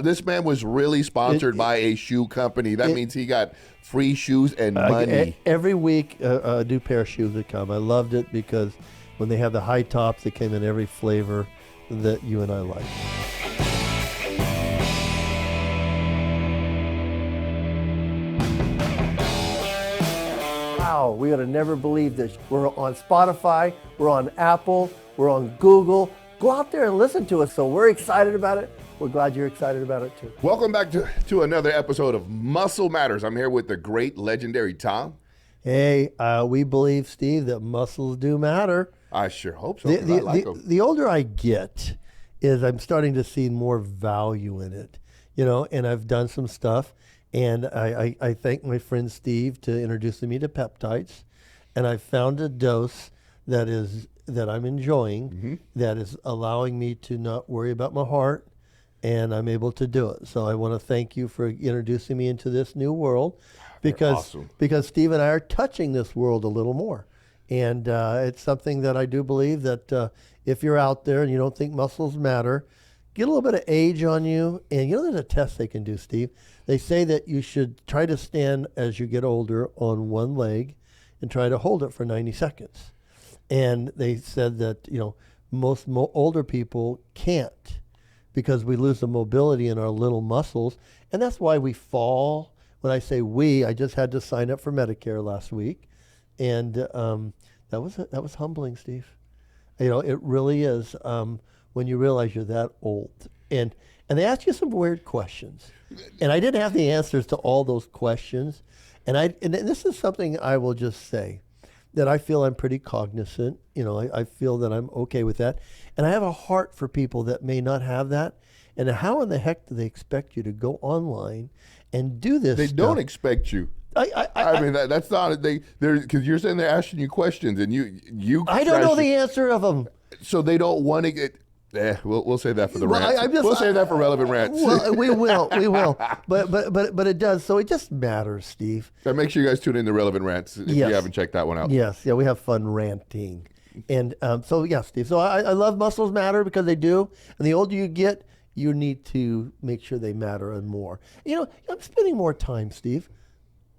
This man was really sponsored by a shoe company. That means he got free shoes and money. Every week, a new pair of shoes would come. I loved it because when they have the high tops, they came in every flavor that you and I like. Wow, we would have never believed this. We're on Spotify, we're on Apple, we're on Google. Go out there and listen to us. So we're excited about it. We're glad you're excited about it too. Welcome back to another episode of Muscle Matters. I'm here with the great, legendary Tom. Hey, we believe, Steve, that muscles do matter. I sure hope so. I like them. The older I get, is I'm starting to see more value in it, and I've done some stuff. And I thank my friend Steve to introducing me to peptides. And I found a dose that I'm enjoying, that is allowing me to not worry about my heart, and I'm able to do it. So I want to thank you for introducing me into this new world, because Steve and I are touching this world a little more. And it's something that I do believe that if you're out there and you don't think muscles matter, get a little bit of age on you. And there's a test they can do, Steve. They say that you should try to stand as you get older on one leg and try to hold it for 90 seconds. And they said that, most older people can't, because we lose the mobility in our little muscles. And that's why we fall. When I say we, I just had to sign up for Medicare last week. And that was humbling, Steve. It really is, when you realize you're that old. And they ask you some weird questions. And I didn't have the answers to all those questions. And this is something I will just say, that I feel I'm pretty cognizant. I feel that I'm okay with that. And I have a heart for people that may not have that. And how in the heck do they expect you to go online and do this They stuff? don't expect you. I mean, that's not, because you're saying they're asking you questions and you. I don't know the answer of them. So they don't want to get. We'll save that for the rants. We'll save that for relevant rants. Well, we will. But it does. So it just matters, Steve. And make sure you guys tune in to relevant rants if you haven't checked that one out. Yes, we have fun ranting, and Steve. So I love muscles matter because they do. And the older you get, you need to make sure they matter and more. I'm spending more time, Steve,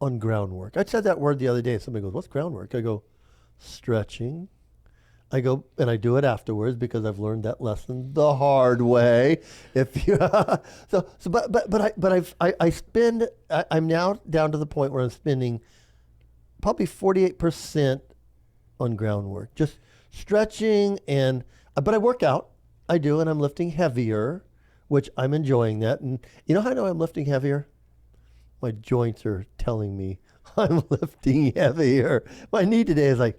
on groundwork. I said that word the other day. Somebody goes, "What's groundwork?" I go, "Stretching." I go and I do it afterwards because I've learned that lesson the hard way. If you I'm now down to the point where I'm spending probably 48% on groundwork, just stretching but I work out. I do, and I'm lifting heavier, which I'm enjoying that. And you know how I know I'm lifting heavier? My joints are telling me I'm lifting heavier. My knee today is like,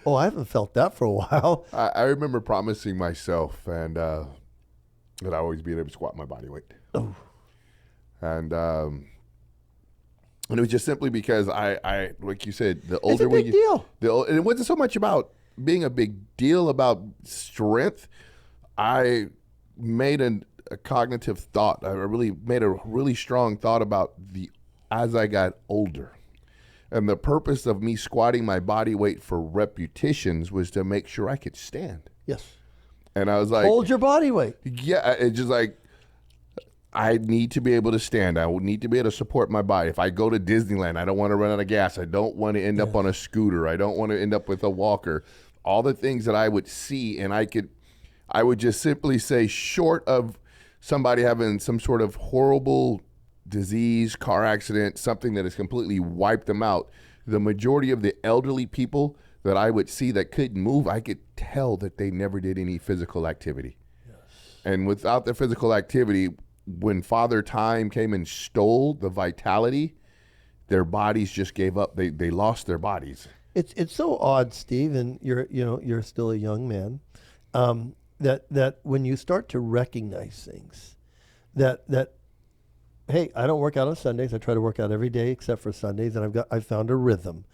oh, I haven't felt that for a while. I remember promising myself that I'd always be able to squat my body weight. Oh. And it was just simply because I like you said, the older it's a big deal. And it wasn't so much about being a big deal about strength. I made a cognitive thought. I really made a really strong thought about as I got older. And the purpose of me squatting my body weight for repetitions was to make sure I could stand. Yes. And I was like, hold your body weight. Yeah, it's just like, I need to be able to stand. I will need to be able to support my body. If I go to Disneyland, I don't want to run out of gas. I don't want to end up on a scooter. I don't want to end up with a walker. All the things that I would see, and I would just simply say, short of somebody having some sort of horrible disease, car accident, something that has completely wiped them out, the majority of the elderly people that I would see that couldn't move, I could tell that they never did any physical activity. Yes. And without the physical activity, when Father Time came and stole the vitality, their bodies just gave up. They lost their bodies. It's so odd, Steve, and you're still a young man, that when you start to recognize things, that hey, I don't work out on Sundays. I try to work out every day except for Sundays, and I found a rhythm.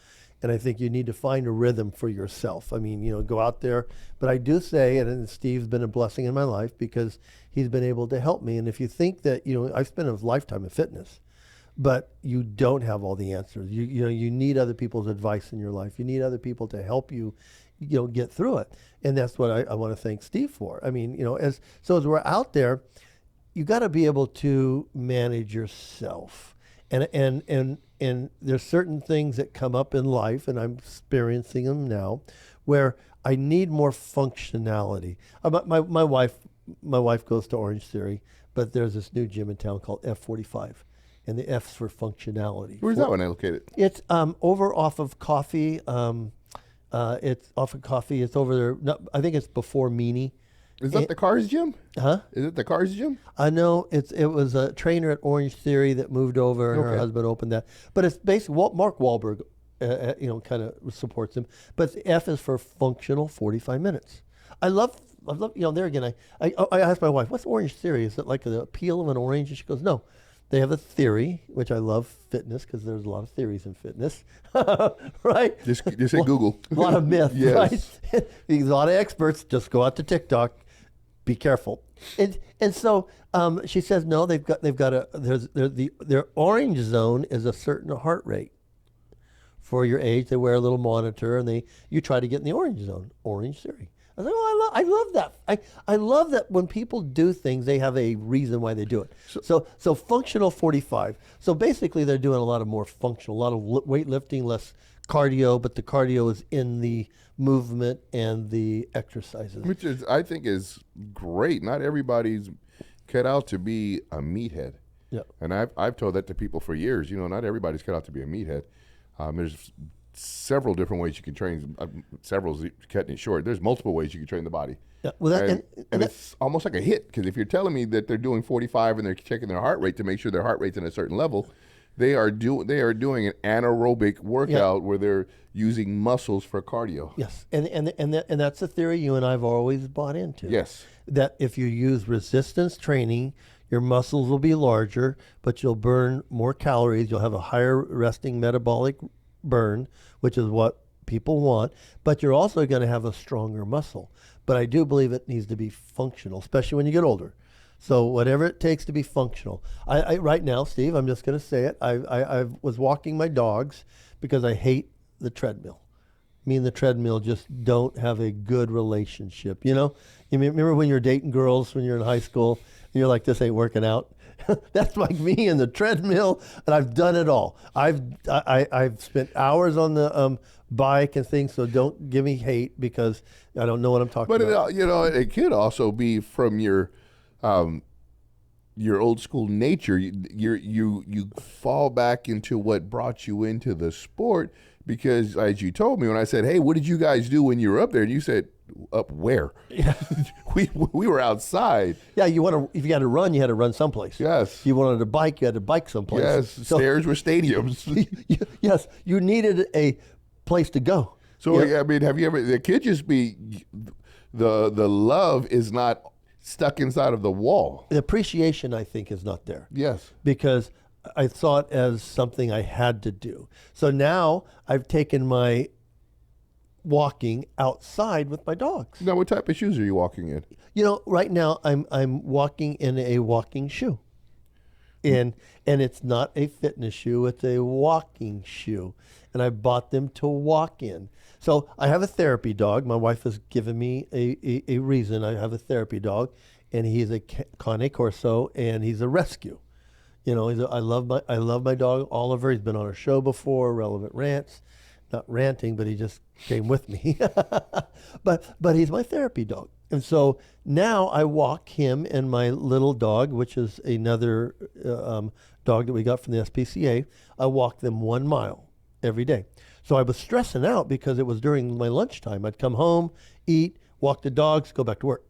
And I think you need to find a rhythm for yourself. I mean, go out there. But I do say, and Steve's been a blessing in my life because he's been able to help me. And if you think that, I've spent a lifetime in fitness, but you don't have all the answers. You need other people's advice in your life. You need other people to help you, get through it. And that's what I want to thank Steve for. I mean, as we're out there, you got to be able to manage yourself. And there's certain things that come up in life, and I'm experiencing them now, where I need more functionality. My wife goes to Orange Theory, but there's this new gym in town called F45, and the F's for functionality. Where's that one located? It's over off of Coffee. It's off of Coffee. It's over there. No, I think it's before Meany. Is that the Cars gym? Huh? Is it the Cars gym? I know it was a trainer at Orange Theory that moved over, and her husband opened that. But it's basically Mark Wahlberg, kind of supports him. But the F is for functional 45 minutes. I love, there again, I asked my wife, what's Orange Theory? Is it like the peel of an orange? And she goes, no. They have a theory, which I love fitness because there's a lot of theories in fitness, right? Just say Google. A lot of myth, Yes. right? A lot of experts just go out to TikTok. Be careful. And so she says no. They've got their orange zone is a certain heart rate for your age. They wear a little monitor and you try to get in the orange zone. Orange Theory. I was like, oh, I love that. I love that when people do things, they have a reason why they do it. So functional 45. So basically, they're doing a lot of more functional, a lot of weightlifting, less cardio, but the cardio is in the movement and the exercises. Which I think is great. Not everybody's cut out to be a meathead. Yeah. And I've told that to people for years. Not everybody's cut out to be a meathead. There's several different ways you can train. Several cutting it short. There's multiple ways you can train the body. Yeah. Well, and it's almost like a hit, because if you're telling me that they're doing 45 and they're checking their heart rate to make sure their heart rate's in a certain level, they are doing an anaerobic workout where they're using muscles for cardio. Yes, and that's a theory you and I've always bought into. Yes. That if you use resistance training, your muscles will be larger, but you'll burn more calories. You'll have a higher resting metabolic burn, which is what people want, but you're also going to have a stronger muscle. But I do believe it needs to be functional, especially when you get older. So whatever it takes to be functional. I right now, Steve, I'm just going to say it. I was walking my dogs because I hate the treadmill. Me and the treadmill just don't have a good relationship. You remember when you're dating girls when you're in high school and you're like, this ain't working out? That's like me and the treadmill, and I've done it all. I've spent hours on the bike and things, so don't give me hate because I don't know what I'm talking about. But it could also be from your old school nature. You fall back into what brought you into the sport, because as you told me when I said, hey, what did you guys do when you were up there? And you said, up where? Yeah. we were outside. Yeah, if you had to run, you had to run someplace. Yes. If you wanted to bike, you had to bike someplace. Yes, So, stairs were stadiums. yes, you needed a place to go. So, I mean, have you ever, the kid just be, the love is not stuck inside of the wall. The appreciation, I think, is not there. Yes. Because I saw it as something I had to do. So now I've taken my walking outside with my dogs. Now, what type of shoes are you walking in? Right now I'm walking in a walking shoe. And it's not a fitness shoe, it's a walking shoe. And I bought them to walk in. So I have a therapy dog. My wife has given me a reason. I have a therapy dog, and he's a Cane Corso, and he's a rescue. I love my dog Oliver. He's been on our show before, Relevant Rants. Not ranting, but he just came with me. But he's my therapy dog. And so now I walk him and my little dog, which is another dog that we got from the SPCA. I walk them 1 mile every day. So I was stressing out because it was during my lunchtime. I'd come home, eat, walk the dogs, go back to work.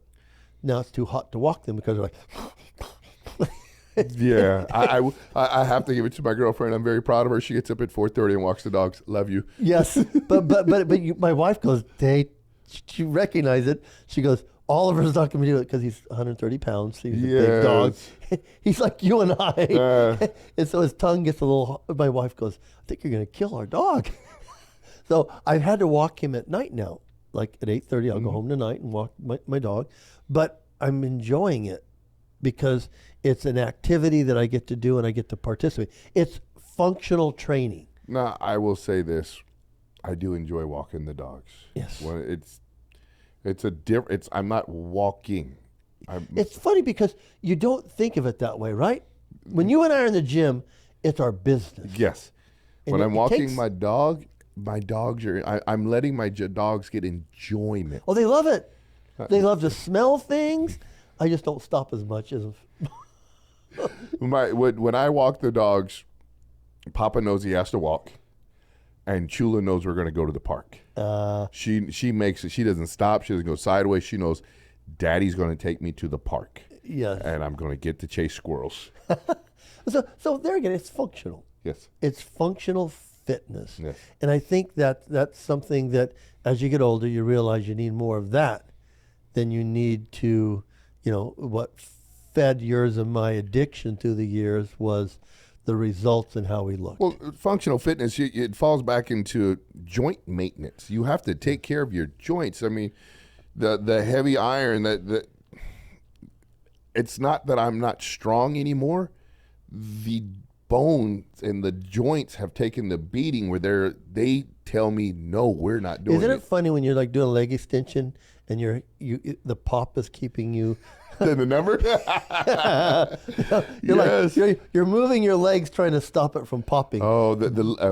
Now it's too hot to walk them because they're like... Yeah, I have to give it to my girlfriend. I'm very proud of her. She gets up at 4:30 and walks the dogs. Love you. Yes, but my wife goes, hey, she recognized it. She goes, Oliver's not going to do it because he's 130 pounds. He's a big dog. He's like you and I. And so his tongue gets a little, my wife goes, I think you're going to kill our dog. So I've had to walk him at night now. Like at 8:30, I'll go home tonight and walk my dog. But I'm enjoying it because it's an activity that I get to do and I get to participate. It's functional training. Now, I will say this. I do enjoy walking the dogs. Yes. When I'm not walking. it's funny because you don't think of it that way, right? When you and I are in the gym, it's our business. Yes. And When I'm walking takes, my dogs are. I'm letting my dogs get enjoyment. Oh, they love it. They love to smell things. I just don't stop as much as. When I walk the dogs, Papa knows he has to walk, and Chula knows we're going to go to the park. She makes it. She doesn't stop. She doesn't go sideways. She knows Daddy's going to take me to the park. Yes. And I'm going to get to chase squirrels. So there again, it's functional. Yes. It's functional fitness. Yes. And I think that's something that as you get older, you realize you need more of that than you need to, what fed years of my addiction through the years was the results and how we looked. Well, functional fitness, it falls back into joint maintenance. You have to take care of your joints. I mean, the heavy iron, that it's not that I'm not strong anymore. The bones and the joints have taken the beating where they tell me, no, we're not doing it. Isn't it funny when you're like doing a leg extension and the pop is keeping you the number? Yes. You're moving your legs trying to stop it from popping. Oh,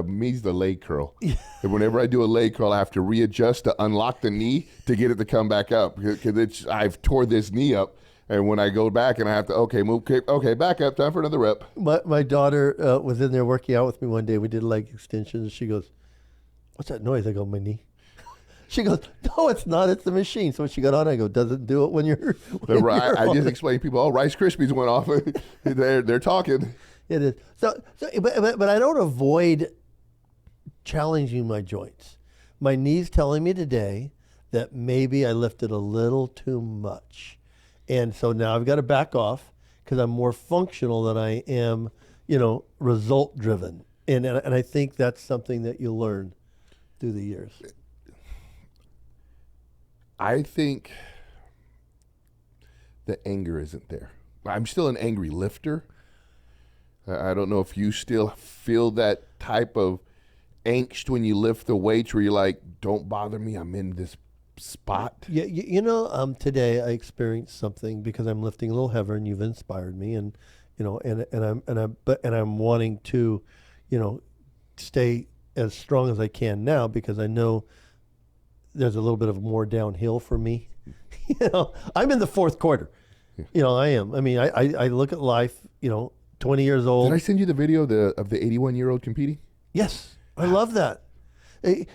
me's the leg curl. And whenever I do a leg curl, I have to readjust to unlock the knee to get it to come back up because I've tore this knee up. And when I go back and I have to, move, back up, time for another rep. My daughter was in there working out with me one day. We did leg extensions. She goes, "What's that noise?" I go, "My knee." She goes, "No, it's not. It's the machine." So when she got on, I go, "Does it do it when you're?" I just explain to people, "Oh, Rice Krispies went off." they're talking. It is. But I don't avoid challenging my joints. My knee's telling me today that maybe I lifted a little too much. And so now I've got to back off because I'm more functional than I am, result driven. And I think that's something that you learn through the years. I think the anger isn't there. I'm still an angry lifter. I don't know if you still feel that type of angst when you lift the weights where you're like, don't bother me, I'm in this spot. Yeah, today I experienced something because I'm lifting a little heavier, and you've inspired me, and I'm wanting to, stay as strong as I can now because I know there's a little bit of more downhill for me. I'm in the fourth quarter. Yeah. I am. I mean, I look at life, 20 years old. Did I send you the video of the 81-year-old competing? Yes, I love that.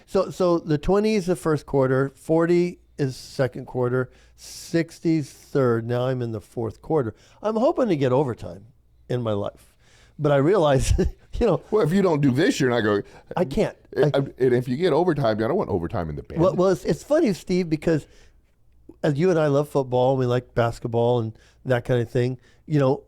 So the 20 is the first quarter, 40 is second quarter, 60's third. Now I'm in the fourth quarter. I'm hoping to get overtime in my life, but I realize, Well, if you don't do this, you're not going. I can't. And if you get overtime, I don't want overtime in the band. Well, it's funny, Steve, because as you and I love football, and we like basketball and that kind of thing.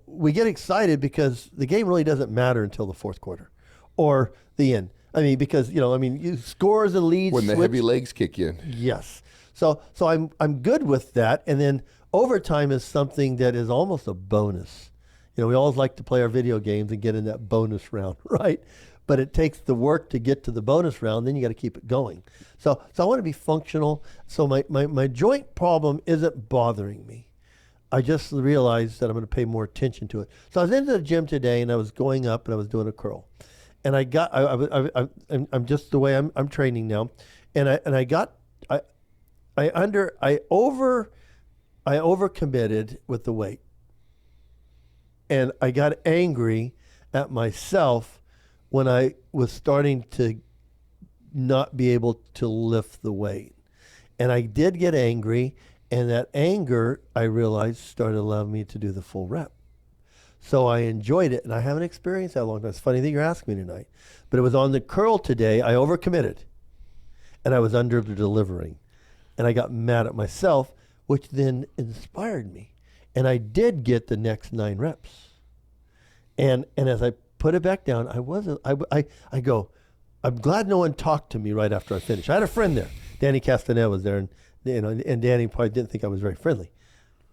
We get excited because the game really doesn't matter until the fourth quarter or the end. I mean, because you scores and leads when the heavy legs kick in. Yes. So I'm good with that. And then overtime is something that is almost a bonus. We always like to play our video games and get in that bonus round, right? But it takes the work to get to the bonus round. Then you got to keep it going. So I want to be functional. So my joint problem isn't bothering me. I just realized that I'm going to pay more attention to it. So I was into the gym today, and I was going up, and I was doing a curl. And I'm just the way I'm training now, and I overcommitted with the weight, and I got angry at myself when I was starting to not be able to lift the weight, and I did get angry, and that anger I realized started allowing me to do the full rep. So I enjoyed it, and I haven't experienced that long time. It's funny that you're asking me tonight. But it was on the curl today. I overcommitted, and I was under-delivering. And I got mad at myself, which then inspired me. And I did get the next 9 reps. And as I put it back down, I go, I'm glad no one talked to me right after I finished. I had a friend there. Danny Castanet was there, and Danny probably didn't think I was very friendly.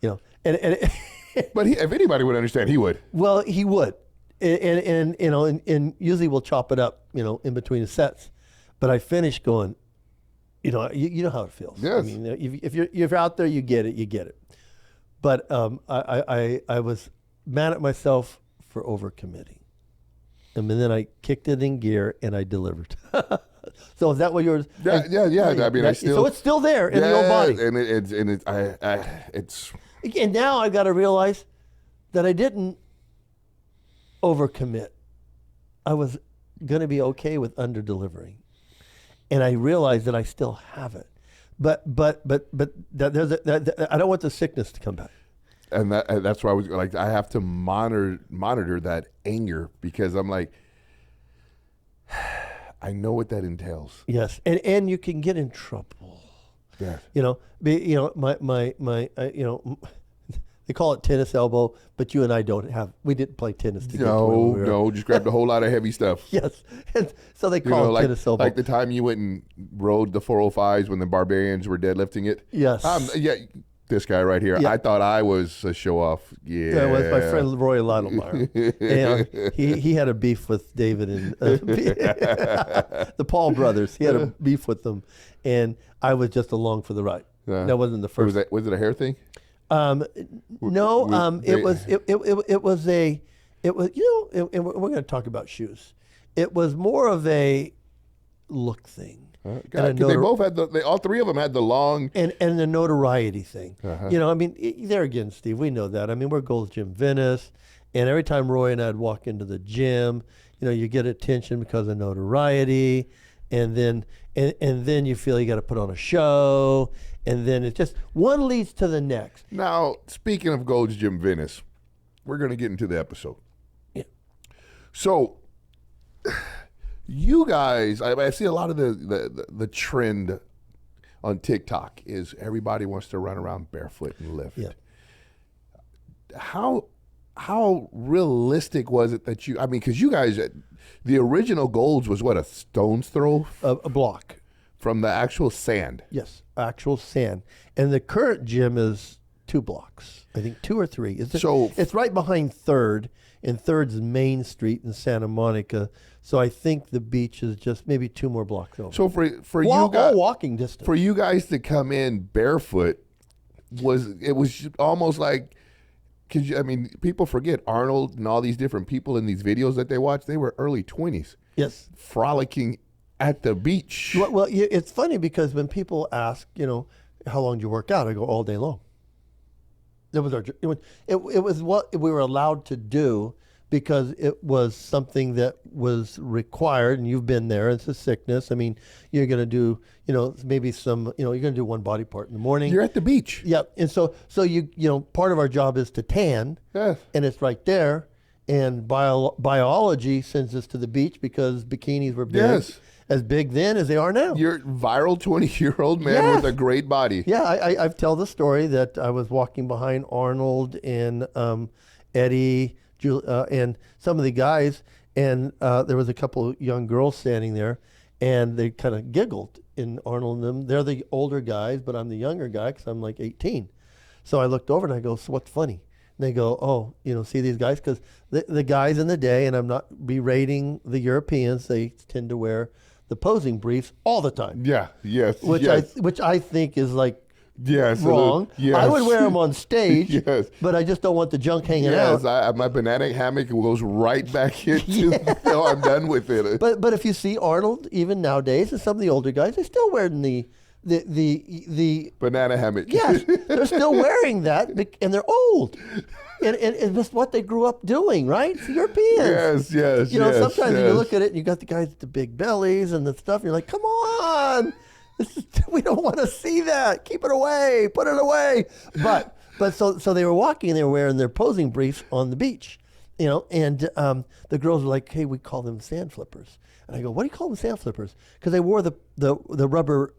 But if anybody would understand, he would. Well, he would, and usually we'll chop it up, in between the sets. But I finished going, you know how it feels. Yes. I mean, if you're out there, you get it. But I was mad at myself for overcommitting. And then I kicked it in gear and I delivered. So is that what yours? Yeah. I mean, I still. So it's still there in the old body. It's. And now I've got to realize that I didn't overcommit. I was going to be okay with under delivering, and I realized that I still have it. But I don't want the sickness to come back. And that's why I was like, I have to monitor that anger, because I'm like, I know what that entails. Yes, and you can get in trouble. Yeah. They call it tennis elbow, but you and I we didn't play tennis together. No, just grabbed a whole lot of heavy stuff. Yes, and so they call it tennis elbow. Like the time you went and rode the 405s when the Barbarians were deadlifting it. Yes. This guy right here. Yeah. I thought I was a show off. Yeah, it was my friend Roy Lytlemeyer. And he had a beef with David and the Paul brothers. He had a beef with them, and I was just along for the ride. That wasn't the first. Was it a hair thing? No. It was and we're going to talk about shoes. It was more of a look thing. They both had all three of them had the long and the notoriety thing. I mean, there again, Steve, we know that. I mean, we're Gold's Gym Venice, and every time Roy and I'd walk into the gym, you get attention because of notoriety, and then you feel you got to put on a show, and then it just one leads to the next. Now, speaking of Gold's Gym Venice, we're going to get into the episode. Yeah. So. You guys, I see a lot of the trend on TikTok is everybody wants to run around barefoot and lift. Yeah. How realistic was it that because you guys, the original Golds was what, a stone's throw? A block. From the actual sand. Yes, actual sand. And the current gym is 2 blocks. I think 2 or 3. It's right behind 3rd, and 3rd's Main Street in Santa Monica. So I think the beach is just maybe 2 more blocks over. So for you guys, walking distance. For you guys to come in barefoot, it was almost like, because people forget Arnold and all these different people in these videos that they watch. They were early 20s. Yes, frolicking at the beach. Well, it's funny because when people ask, how long do you work out? I go all day long. It was what we were allowed to do because it was something that was required, and you've been there. It's a sickness. I mean, you're going to do, maybe some, you're going to do one body part in the morning. You're at the beach. Yep. And so part of our job is to tan, yes. And it's right there. And biology sends us to the beach because bikinis were big. Yes. As big then as they are now. You're a viral 20-year-old man with a great body. Yeah, I've told the story that I was walking behind Arnold and Eddie and some of the guys, and there was a couple of young girls standing there, and they kind of giggled. And Arnold and them, they're the older guys, but I'm the younger guy because I'm like 18. So I looked over and I go, so what's funny? And they go, oh, see these guys? Because the guys in the day, and I'm not berating the Europeans, they tend to wear the posing briefs all the time. Yeah, yes, which I think is like yes, wrong. Yes. I would wear them on stage, yes. But I just don't want the junk hanging out. Yes, my banana hammock goes right back into until I'm done with it. But if you see Arnold, even nowadays, and some of the older guys, they're still wearing the banana hammock. Yes, they're still wearing that, and they're old. And it's what they grew up doing, right? It's Europeans. Yes. Sometimes you look at it and you got the guys with the big bellies and the stuff, and you're like, come on. We don't want to see that. Keep it away. Put it away. But so they were walking and they were wearing their posing briefs on the beach, and the girls were like, hey, we call them sand flippers. And I go, what do you call them sand flippers? Because they wore the rubber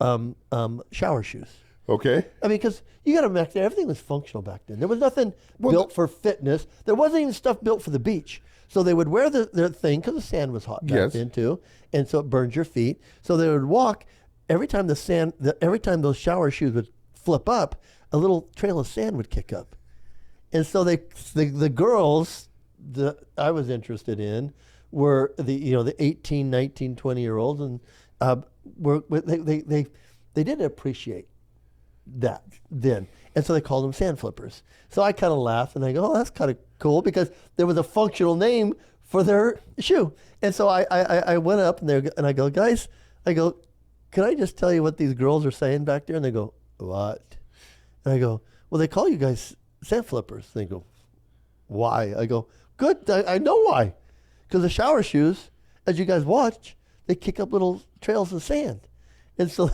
shower shoes. Okay. I mean, because you got to imagine everything was functional back then. There was nothing built for fitness. There wasn't even stuff built for the beach. So they would wear their thing because the sand was hot back then too, and so it burns your feet. So they would walk every time every time those shower shoes would flip up, a little trail of sand would kick up, and so the girls that I was interested in were the 18, 19, 20-year-olds, and they didn't appreciate that then. And so they called them sand flippers. So I kind of laughed and I go, oh, that's kind of cool because there was a functional name for their shoe. And so I went up and I go, guys, I go, can I just tell you what these girls are saying back there? And they go, what? And I go, well, they call you guys sand flippers. And they go, why? I go, good, I know why. Because the shower shoes, as you guys watch, they kick up little trails of sand. And so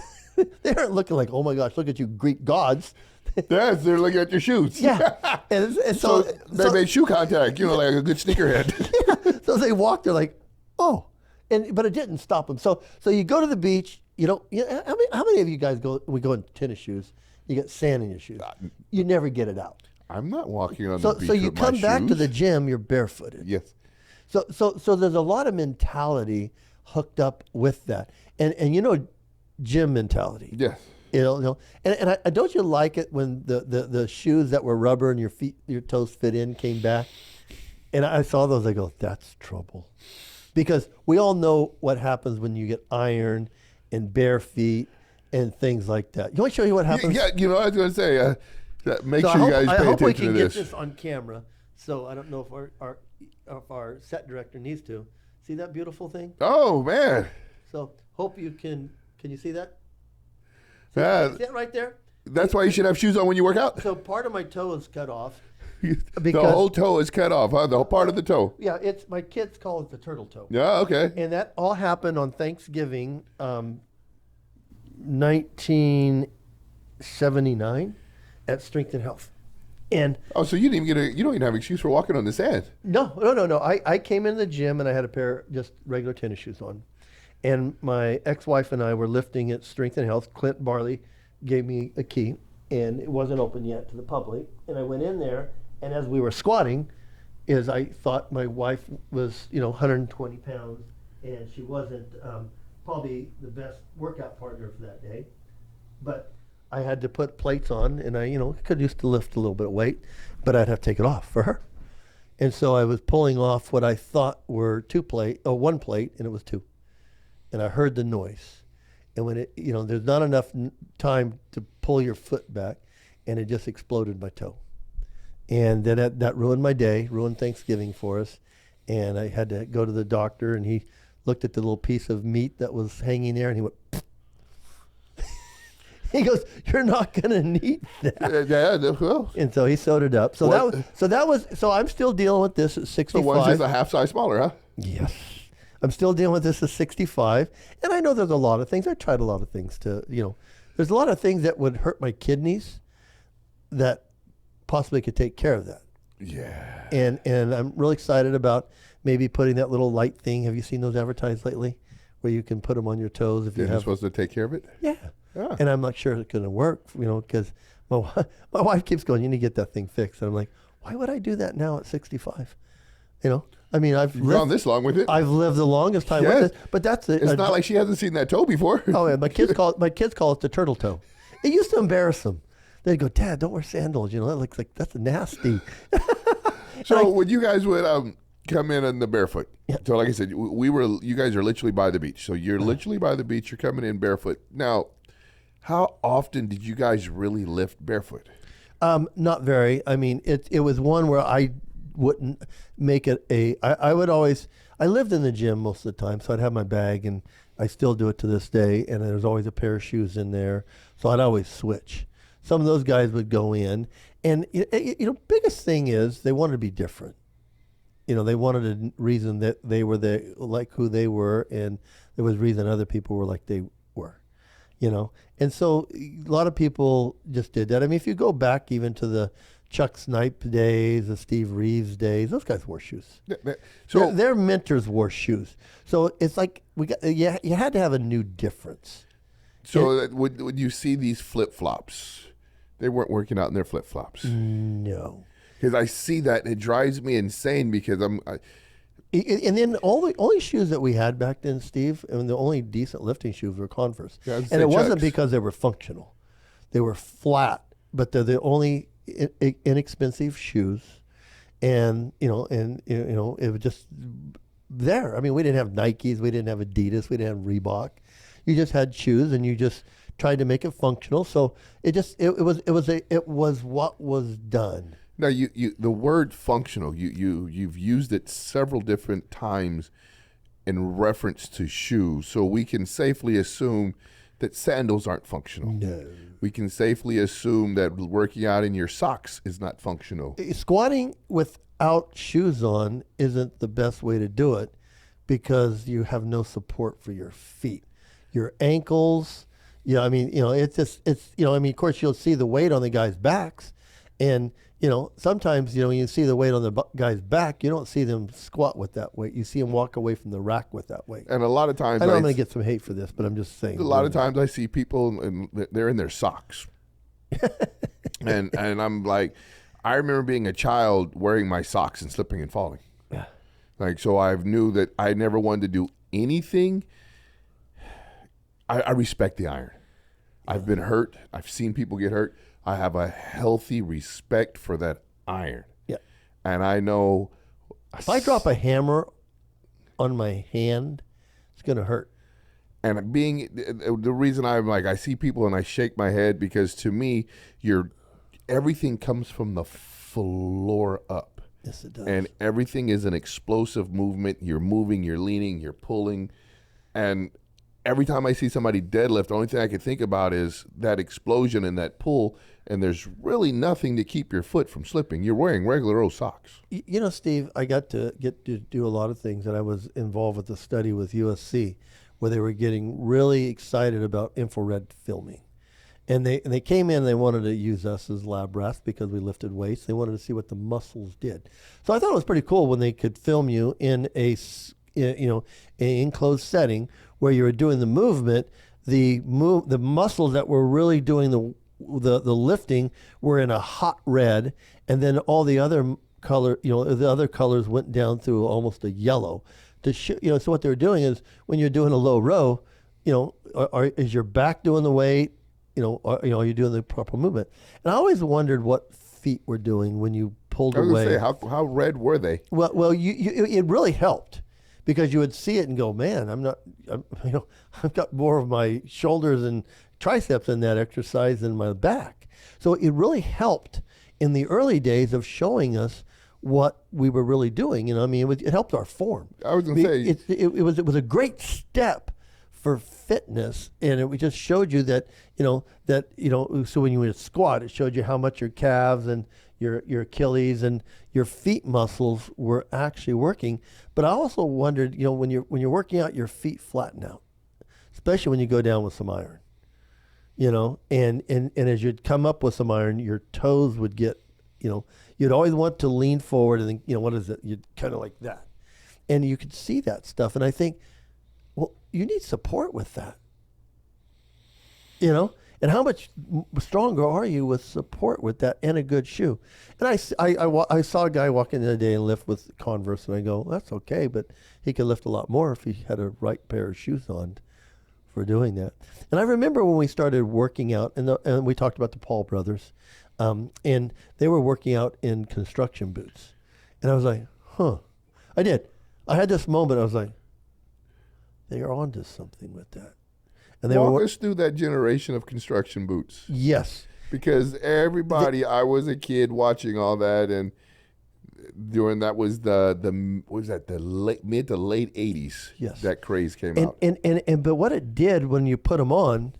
they aren't looking like, oh my gosh, look at you Greek gods. Yes, they're looking at your shoes. Yeah. And so they made shoe contact, like a good sneakerhead. Yeah. So they walked, they're like, oh. But it didn't stop them. So you go to the beach, how many of you guys we go in tennis shoes, you get sand in your shoes. You never get it out. I'm not walking on the beach. So you with come my back shoes. to the gym, you're barefooted. Yes. So there's a lot of mentality hooked up with that. And gym mentality. Yes. And don't you like it when the shoes that were rubber and your toes fit in came back? And I saw those, I go, that's trouble. Because we all know what happens when you get iron and bare feet and things like that. You want to show you what happens? Yeah, I was going to say, make So sure you guys pay I hope we attention can to get this. this on camera. So I don't know if our set director needs to. See that beautiful thing? Oh, man. So hope you can you see that? Yeah, See that right there? that's why you should have shoes on when you work out. So part of my toe is cut off. The whole toe is cut off, huh? The whole part of the toe. Yeah, my kids call it the turtle toe. Yeah, okay. And that all happened on Thanksgiving, 1979 at Strength and Health. And So you don't even have an excuse for walking on the sand. no. I came in the gym and I had a pair of just regular tennis shoes on. And my ex-wife and I were lifting at Strength and Health. Clint Barley gave me a key, and it wasn't open yet to the public. And I went in there, and as we were squatting, I thought my wife was, 120 pounds, and she wasn't probably the best workout partner for that day. But I had to put plates on, and I, could used to lift a little bit of weight, but I'd have to take it off for her. And so I was pulling off what I thought were one plate, and it was two. And I heard the noise. And when there's not enough time to pull your foot back, and it just exploded my toe. And then that ruined my day, ruined Thanksgiving for us. And I had to go to the doctor, and he looked at the little piece of meat that was hanging there, and he went, he goes, "You're not going to need that." Yeah, well. And so he sewed it up. So I'm still dealing with this at 65. So one's just a half size smaller, huh? Yes. I'm still dealing with this at 65. And I know there's a lot of things. I tried a lot of things there's a lot of things that would hurt my kidneys that possibly could take care of that. Yeah. And I'm really excited about maybe putting that little light thing. Have you seen those advertised lately? Where you can put them on your toes if you You're have. supposed to take care of it? Yeah. Yeah. And I'm not sure it's going to work, because my wife keeps going, you need to get that thing fixed. And I'm like, why would I do that now at 65? I've You've gone this long with it. I've lived the longest time Yes. with it, but that's it. It's not like she hasn't seen that toe before. Oh, yeah, my kids call it the turtle toe. It used to embarrass them. They'd go, "Dad, don't wear sandals. That looks like that's nasty." So when you guys would come in the barefoot, Yeah. so like I said, you guys are literally by the beach. So you're literally by the beach. You're coming in barefoot. Now, how often did you guys really lift barefoot? Not very. I mean, it was one where I wouldn't make it I lived in the gym most of the time, so I'd have my bag, and I still do it to this day, and there's always a pair of shoes in there, so I'd always switch. Some of those guys would go in, and biggest thing is they wanted to be different. They wanted a reason that they were like who they were, and there was reason other people were like they were. And so a lot of people just did that. I mean, if you go back even to the Chuck Snipe days, the Steve Reeves days, those guys wore shoes. So Their mentors wore shoes. So it's like you had to have a new difference. So would you see these flip flops? They weren't working out in their flip flops. No. Because I see that, and it drives me insane because And then all the only shoes that we had back then, Steve, and the only decent lifting shoes were Converse. Yeah, and it wasn't Chucks. because they were functional. They were flat, but they're the only inexpensive shoes. And, it was just there. I mean, we didn't have Nikes. We didn't have Adidas. We didn't have Reebok. You just had shoes, and you just tried to make it functional. So it was what was done. Now, the word functional, you've used it several different times in reference to shoes, so we can safely assume that sandals aren't functional. No. We can safely assume that working out in your socks is not functional. Squatting without shoes on isn't the best way to do it because you have no support for your feet, your ankles. Yeah, I mean, it's of course you'll see the weight on the guys' backs, and sometimes when you see the weight on the guy's back, you don't see them squat with that weight. You see them walk away from the rack with that weight. And a lot of times, I know I'm going to get some hate for this, but I'm just saying. A lot of times I see people and they're in their socks, and I'm like, I remember being a child wearing my socks and slipping and falling. Yeah. Like, so I knew that I never wanted to do anything. I respect the iron. I've been hurt. I've seen people get hurt. I have a healthy respect for that iron. Yeah. And I know if I drop a hammer on my hand, it's going to hurt. And the reason I'm like, I see people and I shake my head because to me, everything comes from the floor up. Yes, it does. And everything is an explosive movement. You're moving, you're leaning, you're pulling. And every time I see somebody deadlift, the only thing I can think about is that explosion and that pull, and there's really nothing to keep your foot from slipping. You're wearing regular old socks. Steve, I got to get to do a lot of things, and I was involved with a study with USC where they were getting really excited about infrared filming. And they came in, they wanted to use us as lab rats because we lifted weights. They wanted to see what the muscles did. So I thought it was pretty cool when they could film you in an enclosed setting where you were doing the movement, the muscles that were really doing the lifting were in a hot red, and then all the other the other colors went down through almost a yellow. So what they were doing is when you're doing a low row, is your back doing the weight? Are you doing the proper movement? And I always wondered what feet were doing when you pulled away. I was going to say, how red were they? Well, it really helped. Because you would see it and go, man, I've got more of my shoulders and triceps in that exercise than my back. So it really helped in the early days of showing us what we were really doing. It helped our form. I was going to say it was a great step for fitness, and it just showed you that so when you would squat, it showed you how much your calves and your Achilles and your feet muscles were actually working. But I also wondered, when you're working out, your feet flatten out, especially when you go down with some iron. And as you'd come up with some iron, your toes would get, you'd always want to lean forward and then, what is it? You'd kind of like that. And you could see that stuff. And I think, well, you need support with that. And how much stronger are you with support with that and a good shoe? And I saw a guy walk in the other day and lift with Converse, and I go, that's okay, but he could lift a lot more if he had a right pair of shoes on for doing that. And I remember when we started working out, and we talked about the Paul brothers, and they were working out in construction boots. And I was like, I did. I had this moment, I was like, they are onto something with that. And they walk us through that generation of construction boots. Yes. Because I was a kid watching all that, and during that was the mid to late 80s. Yes. That craze came out. But what it did when you put them on,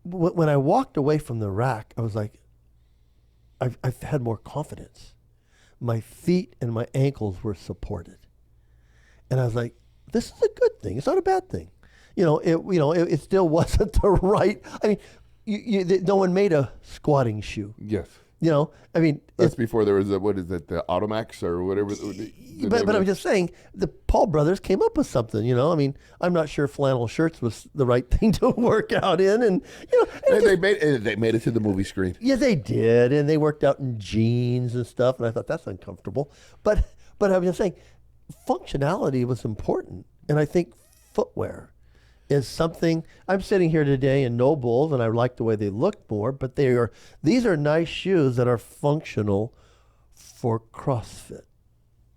when I walked away from the rack, I was like, I've had more confidence. My feet and my ankles were supported. And I was like, this is a good thing. It's not a bad thing. It still wasn't the right. I mean, no one made a squatting shoe. Yes. That's before there was the Automax or whatever. But I'm just saying, the Paul brothers came up with something. I'm not sure flannel shirts was the right thing to work out in, and they made it to the movie screen. Yeah, they did, and they worked out in jeans and stuff, and I thought that's uncomfortable. But I'm just saying, functionality was important, and I think footwear is something. I'm sitting here today in No Bulls, and I like the way they look more, but these are nice shoes that are functional for CrossFit.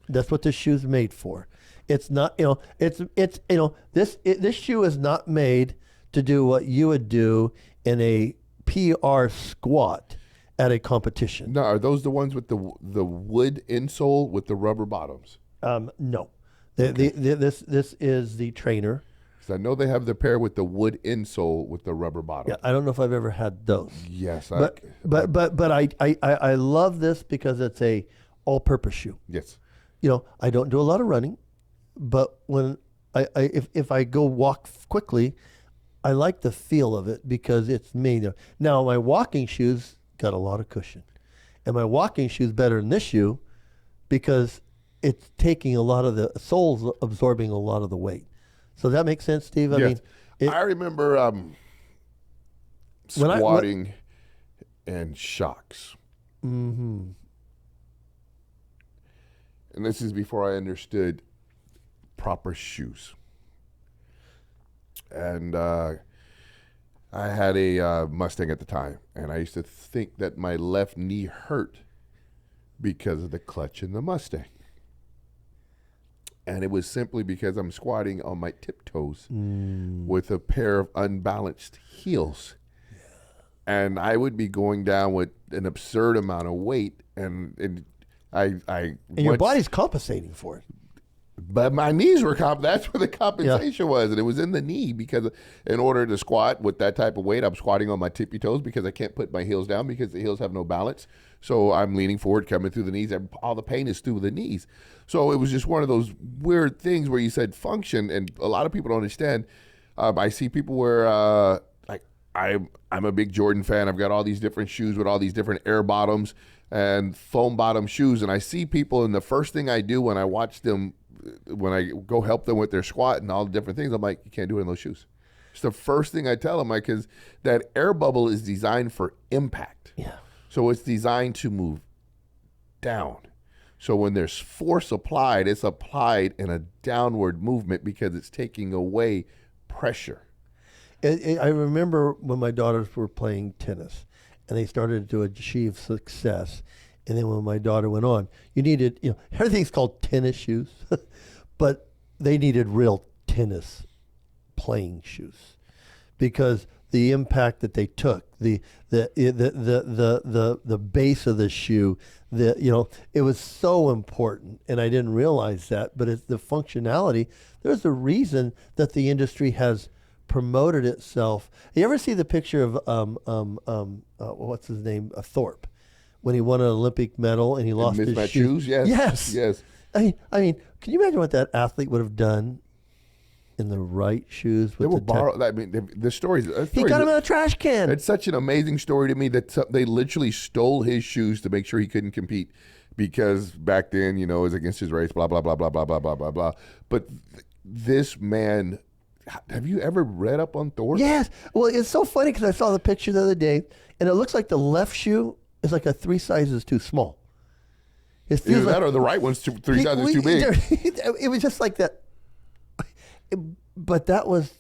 That's what this shoe's made for. It's not, this shoe is not made to do what you would do in a PR squat at a competition. No, are those the ones with the wood insole with the rubber bottoms? No. This is the trainer. Because I know they have the pair with the wood insole with the rubber bottom. Yeah, I don't know if I've ever had those. Yes. But I love this because it's a all-purpose shoe. Yes. You know, I don't do a lot of running, but when if I go walk quickly, I like the feel of it because it's made. Now my walking shoes got a lot of cushion, and my walking shoes better than this shoe because it's taking a lot of the sole's absorbing a lot of the weight. So that makes sense, Steve. I Yes. mean, I remember squatting and shocks. Mm-hmm. And this is before I understood proper shoes. And I had a Mustang at the time, and I used to think that my left knee hurt because of the clutch in the Mustang. And it was simply because I'm squatting on my tiptoes with a pair of unbalanced heels. Yeah. And I would be going down with an absurd amount of weight, and your body's compensating for it. But my knees were that's where the compensation was, and it was in the knee because in order to squat with that type of weight, I'm squatting on my tippy toes because I can't put my heels down because the heels have no balance. So I'm leaning forward, coming through the knees, and all the pain is through the knees. So it was just one of those weird things where you said function, and a lot of people don't understand. I see people where I'm a big Jordan fan. I've got all these different shoes with all these different air bottoms and foam bottom shoes, and I see people, and the first thing I do when I watch them, when I go help them with their squat and all the different things, I'm like, you can't do it in those shoes. It's the first thing I tell them, because that air bubble is designed for impact. Yeah. So it's designed to move down. So when there's force applied, it's applied in a downward movement because it's taking away pressure. I remember when my daughters were playing tennis and they started to achieve success. And then when my daughter went on, you needed, everything's called tennis shoes, but they needed real tennis playing shoes because the impact that they took, the base of the shoe, it was so important, and I didn't realize that. But it's the functionality. There's a reason that the industry has promoted itself. You ever see the picture of what's his name, Thorpe, when he won an Olympic medal and he lost his shoes? Yes. I mean, can you imagine what that athlete would have done in the right shoes? They were borrowed. I mean, the stories. He got him in a trash can. It's such an amazing story to me that they literally stole his shoes to make sure he couldn't compete, because back then, it was against his race. Blah blah blah blah blah blah blah blah blah. But this man. Have you ever read up on Thorpe? Yes. Well, it's so funny because I saw the picture the other day, and it looks like the left shoe is like a 3 sizes too small. It feels either that or the right one's 3 sizes too big. It was just like that. But that was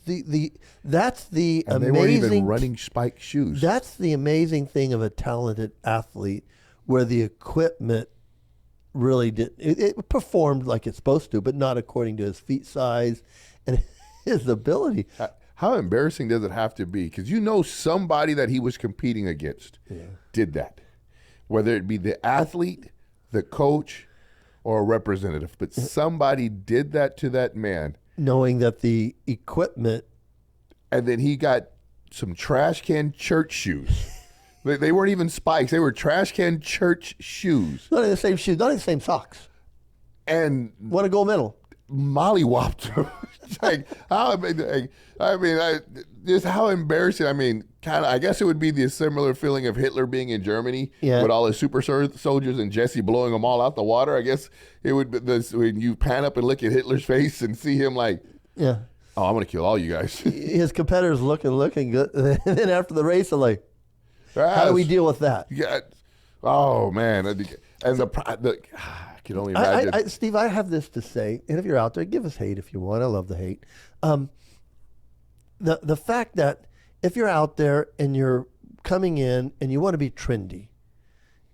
that's the and amazing. They weren't even running spike shoes. That's the amazing thing of a talented athlete, where the equipment really did. It performed like it's supposed to, but not according to his feet size and his ability. How embarrassing does it have to be? Because somebody that he was competing against did that. Whether it be the athlete, the coach, or a representative. But somebody did that to that man. Knowing that the equipment. And then he got some trash can church shoes. They weren't even spikes. They were trash can church shoes. Not in the same shoes, not in the same socks. And won a gold medal. Mollywopped him. Just how embarrassing. I mean, I guess it would be the similar feeling of Hitler being in Germany with all his super soldiers and Jesse blowing them all out the water. I guess it would be this, when you pan up and look at Hitler's face and see him like, oh, I'm going to kill all you guys. His competitors looking good. And then after the race, they're like, how do we deal with that? Yeah. Oh, man. And I can only imagine. Steve, I have this to say, and if you're out there, give us hate if you want. I love the hate. The fact that if you're out there and you're coming in and you want to be trendy,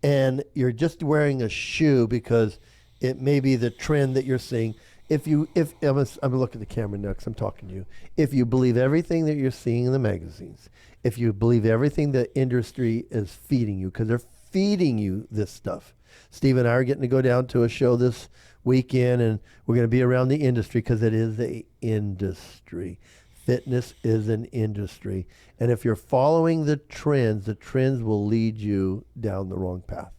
and you're just wearing a shoe because it may be the trend that you're seeing, if I'm gonna look at the camera next, I'm talking to you. If you believe everything that you're seeing in the magazines, if you believe everything the industry is feeding you, because they're feeding you this stuff. Steve and I are getting to go down to a show this weekend, and we're going to be around the industry because it is a industry. Fitness is an industry. And if you're following the trends will lead you down the wrong path.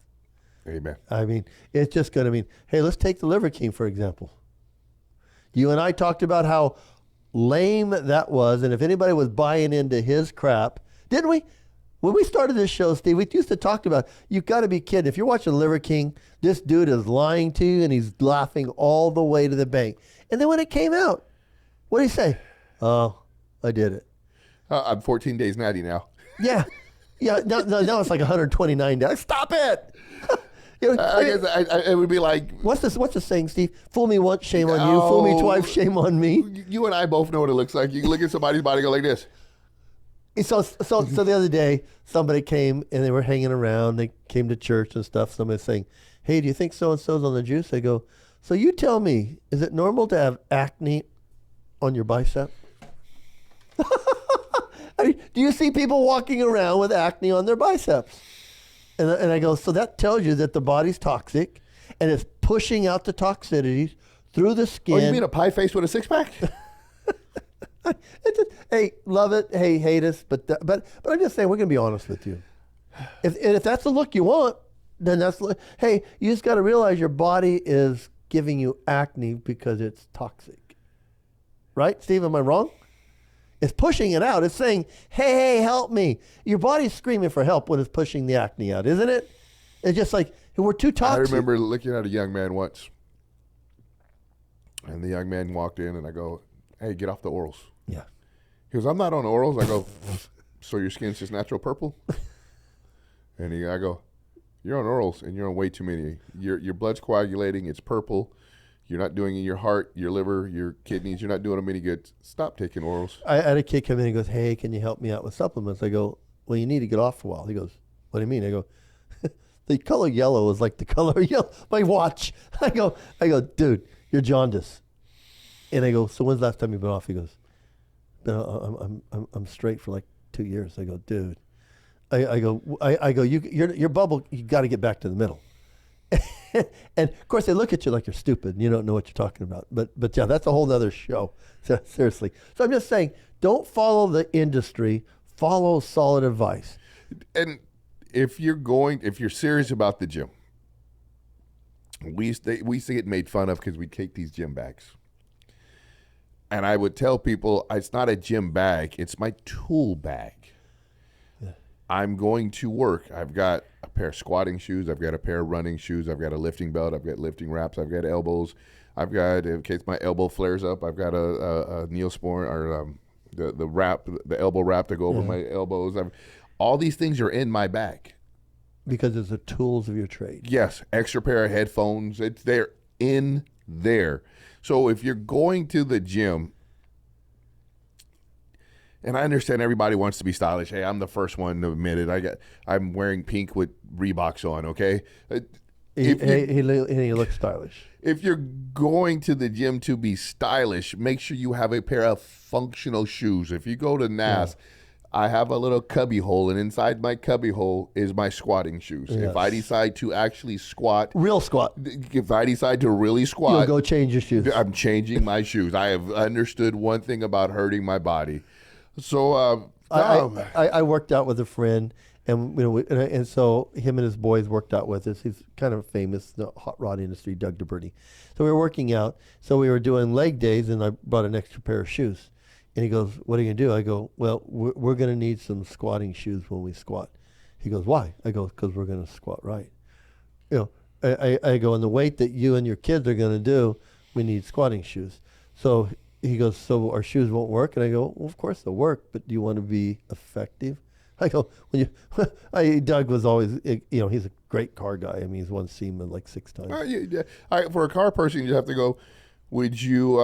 Amen. I mean, it's just going to mean, hey, let's take the Liver King, for example. You and I talked about how lame that was, and if anybody was buying into his crap, didn't we? When we started this show, Steve, we used to talk about, you've got to be kidding. If you're watching Liver King, this dude is lying to you, and he's laughing all the way to the bank. And then when it came out, what did he say? Oh, I did it. I'm 14 days natty now. Yeah. Yeah, now it's like 129 days. Stop it! You know, I guess it would be like... What's the saying, Steve? Fool me once, shame on you. Fool me twice, shame on me. You and I both know what it looks like. You can look at somebody's body and go like this. So the other day, somebody came and they were hanging around. They came to church and stuff. Somebody saying, hey, do you think so-and-so's on the juice? I go, so you tell me, is it normal to have acne on your bicep? I mean, do you see people walking around with acne on their biceps? And I go, so that tells you that the body's toxic and it's pushing out the toxicities through the skin. Oh, you mean a pie face with a six-pack? Hey, love it. Hey, hate us. But I'm just saying, we're going to be honest with you. If that's the look you want, then hey, you just got to realize your body is giving you acne because it's toxic. Right, Steve? Am I wrong? It's pushing it out. It's saying, hey, help me. Your body's screaming for help when it's pushing the acne out, isn't it? It's just like, we're too toxic. I remember looking at a young man once, and the young man walked in, and I go, hey, get off the orals. Yeah. He goes, I'm not on orals. I go, so your skin's just natural purple? And I go, you're on orals, and you're on way too many. Your blood's coagulating. It's purple. You're not doing your heart, your liver, your kidneys. You're not doing them any good. Stop taking orals. I had a kid come in and goes, hey, can you help me out with supplements? I go, well, you need to get off for a while. He goes, what do you mean? I go, the color yellow is like the color yellow. My watch. I go, dude, you're jaundice. And I go, so when's the last time you've been off? He goes, I'm straight for like 2 years. I go, dude. I go, your bubble, you got to get back to the middle. And of course they look at you like you're stupid and you don't know what you're talking about. But yeah, that's a whole nother show. So, seriously. So I'm just saying, don't follow the industry, follow solid advice. And if you're serious about the gym, we used to get made fun of because we take these gym bags. And I would tell people, it's not a gym bag, it's my tool bag. Yeah. I'm going to work. I've got a pair of squatting shoes. I've got a pair of running shoes. I've got a lifting belt. I've got lifting wraps. I've got elbows. I've got, in case my elbow flares up, I've got a Neosporin or the wrap, the elbow wrap to go over my elbows. All these things are in my bag. Because it's the tools of your trade. Yes. Extra pair of headphones. They're in there. So if you're going to the gym, and I understand everybody wants to be stylish. Hey, I'm the first one to admit it. I'm wearing pink with Reeboks on, okay? He looks stylish. If you're going to the gym to be stylish, make sure you have a pair of functional shoes. If you go to NAS, I have a little cubby hole, and inside my cubby hole is my squatting shoes. Yes. If I decide to actually squat. Real squat. If I decide to really squat. You'll go change your shoes. I'm changing my shoes. I have understood one thing about hurting my body. So I worked out with a friend, and and so him and his boys worked out with us. He's kind of famous in the hot rod industry, Doug DeBerti. So we were working out. So we were doing leg days, and I brought an extra pair of shoes. And he goes, "What are you gonna do?" I go, "Well, we're gonna need some squatting shoes when we squat." He goes, "Why?" I go, "Because we're gonna squat right." I go, "And the weight that you and your kids are gonna do, we need squatting shoes." So he goes, "So our shoes won't work?" And I go, "Well, of course they'll work, but do you want to be effective?" I go, Doug was always, he's a great car guy. I mean, he's won SEMA like 6 times. For a car person, you have to go, would you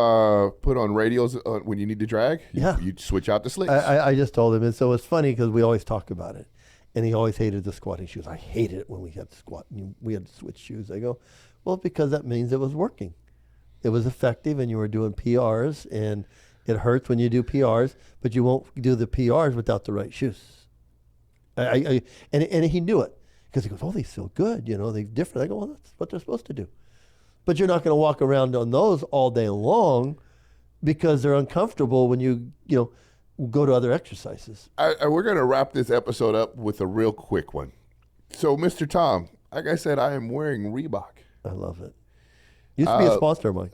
put on radios when you need to drag? Yeah. You'd switch out the slicks. I just told him. And so it's funny because we always talk about it. And he always hated the squatting shoes. I hated it when we had to squat and we had to switch shoes. I go, well, because that means it was working. it was effective, and you were doing PRs, and it hurts when you do PRs, but you won't do the PRs without the right shoes. And he knew it because he goes, oh, they feel good, they're different. I go, well, that's what they're supposed to do. But you're not going to walk around on those all day long because they're uncomfortable when you go to other exercises. We're going to wrap this episode up with a real quick one. So, Mr. Tom, like I said, I am wearing Reebok. I love it. Used to be a sponsor of mine.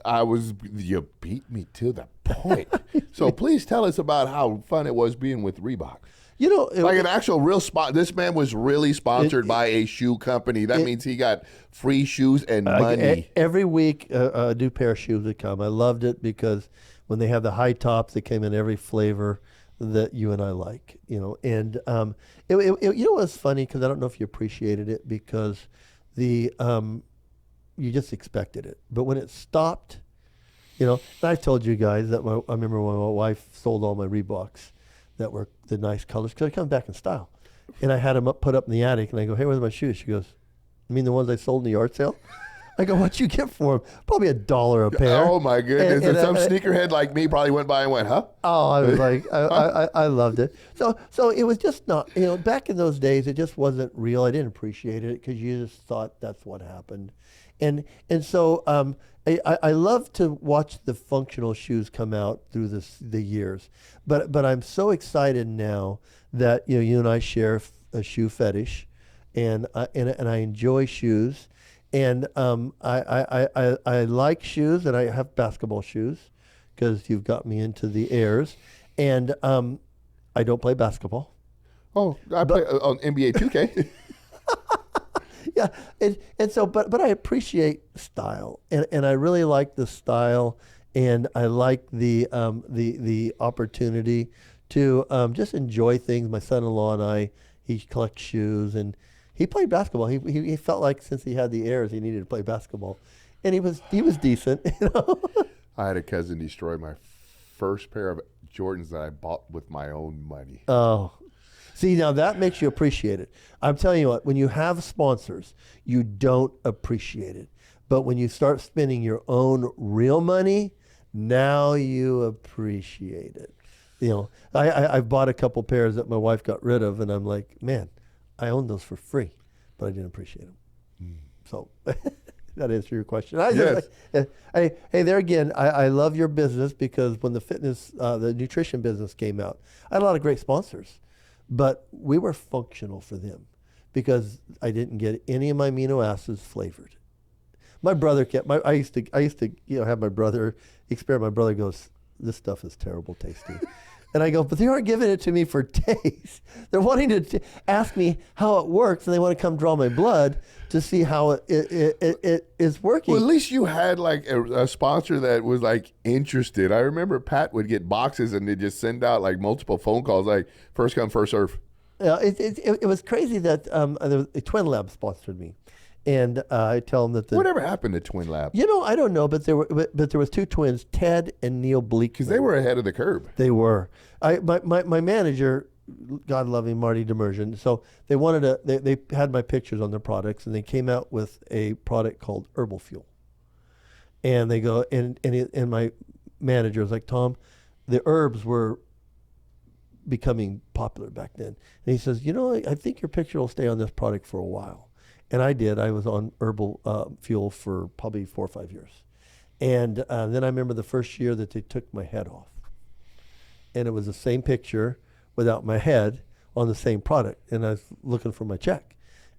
You beat me to the point. So please tell us about how fun it was being with Reebok. Like an actual real spot. This man was really sponsored by a shoe company. That means he got free shoes and money. Every week, a new pair of shoes would come. I loved it because when they have the high tops, they came in every flavor that you and I like. And it was funny because I don't know if you appreciated it because you just expected it. But when it stopped, and I've told you guys that I remember when my wife sold all my Reeboks that were the nice colors because they come back in style. And I had them put up in the attic, and I go, hey, where's my shoes? She goes, you mean the ones I sold in the yard sale? I go, what'd you get for them? Probably $1 a pair. Oh, my goodness. And some sneakerhead like me probably went by and went, huh? Oh, I was like, I loved it. So it was just not, back in those days, it just wasn't real. I didn't appreciate it because you just thought that's what happened. And so I love to watch the functional shoes come out through the years. But I'm so excited now that, you and I share a shoe fetish, and I enjoy shoes. And I like shoes, and I have basketball shoes because you've got me into the Airs. And I don't play basketball. Oh, I play on NBA 2K. Yeah, and so, but I appreciate style, and I really like the style, and I like the opportunity to just enjoy things. My son-in-law he collects shoes, and he played basketball. He felt like since he had the Airs, he needed to play basketball, and he was decent. I had a cousin destroy my first pair of Jordans that I bought with my own money. Oh. See, now that makes you appreciate it. I'm telling you what, when you have sponsors, you don't appreciate it. But when you start spending your own real money, now you appreciate it. I've bought a couple pairs that my wife got rid of, and I'm like, man, I owned those for free, but I didn't appreciate them. So that answers your question. Yes. Hey, there again, I love your business because when the nutrition business came out, I had a lot of great sponsors. But we were functional for them because I didn't get any of my amino acids flavored. My brother I used to have my brother experiment. My brother goes, this stuff is terrible tasting. And I go, but they aren't giving it to me for taste. They're wanting to ask me how it works, and they want to come draw my blood to see how it is working. Well, at least you had like a sponsor that was like interested. I remember Pat would get boxes and they'd just send out like multiple phone calls, like first come, first serve. It was crazy that the Twin Lab sponsored me. And I tell them that whatever happened to Twin Lab? I don't know, but there was two twins, Ted and Neil Bleekman. Because they were ahead of the curve. They were. My manager, God love him, Marty Demersion. So they wanted they had my pictures on their products, and they came out with a product called Herbal Fuel. And they go, and my manager was like, Tom, the herbs were becoming popular back then. And he says, I think your picture will stay on this product for a while. And I did. I was on Herbal Fuel for probably 4 or 5 years. And then I remember the first year that they took my head off. And it was the same picture without my head on the same product. And I was looking for my check.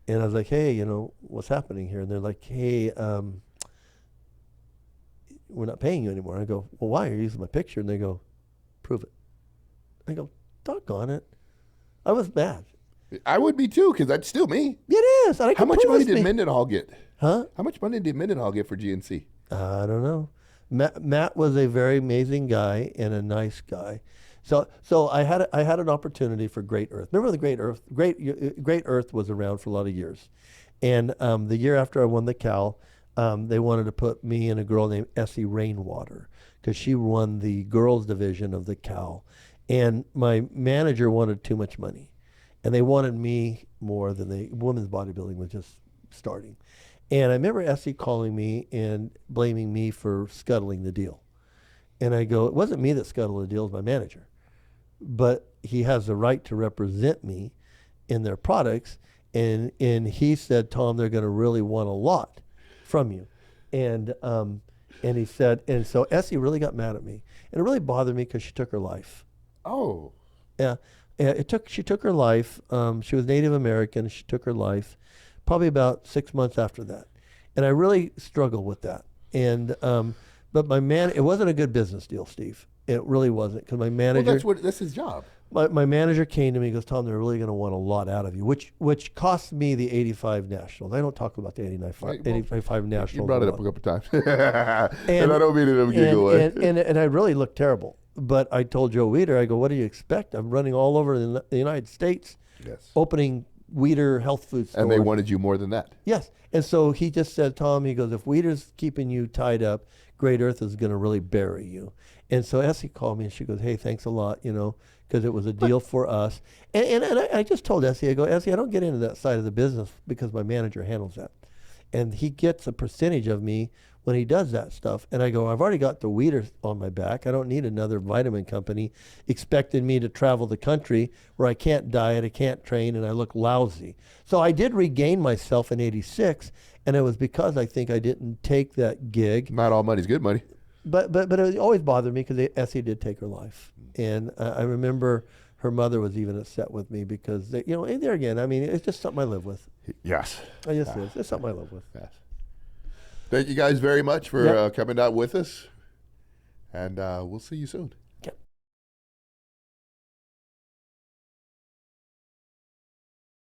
And I was like, hey, what's happening here? And they're like, hey, we're not paying you anymore. I go, well, why? You're using my picture. And they go, prove it. I go, doggone it. I was mad. I would be too, because that's still me. It is. How much money did Mendenhall get? Huh? How much money did Mendenhall get for GNC? I don't know. Matt was a very amazing guy and a nice guy. So I had an opportunity for Great Earth. Remember the Great Earth? Great Earth was around for a lot of years. And the year after I won the Cal, they wanted to put me and a girl named Essie Rainwater because she won the girls division of the Cal. And my manager wanted too much money. And they wanted me more than women's bodybuilding was just starting. And I remember Essie calling me and blaming me for scuttling the deal. And I go, it wasn't me that scuttled the deal, it was my manager. But he has the right to represent me in their products. And he said, Tom, they're going to really want a lot from you. And he said, and so Essie really got mad at me. And it really bothered me because she took her life. Oh. Yeah. She took her life. She was Native American. She took her life probably about 6 months after that. And I really struggled with that. And, but it wasn't a good business deal, Steve. It really wasn't, because my manager. Well, that's his job. My manager came to me and goes, Tom, they're really going to want a lot out of you, which cost me the 85 Nationals. I don't talk about the 85 Nationals. You brought it up a couple times. and I don't mean it in a giggle way. And I really looked terrible. But I told Joe Weider, I go, what do you expect? I'm running all over the United States, opening Weider health food stores. And they wanted you more than that. Yes. And so he just said, Tom, he goes, if Weider's keeping you tied up, Great Earth is going to really bury you. And so Essie called me and she goes, hey, thanks a lot, because it was a deal for us. And I just told Essie, I go, Essie, I don't get into that side of the business because my manager handles that. And he gets a percentage of me when he does that stuff. And I go, I've already got the Weider on my back. I don't need another vitamin company expecting me to travel the country where I can't diet, I can't train, and I look lousy. So I did regain myself in 86, and it was because I think I didn't take that gig. Not all money's good money. But it always bothered me because Essie did take her life. And I remember her mother was even upset with me because, and there again, I mean, it's just something I live with. Yes. It just is. It's something I live with. Yes. Thank you guys very much for coming out with us. And we'll see you soon.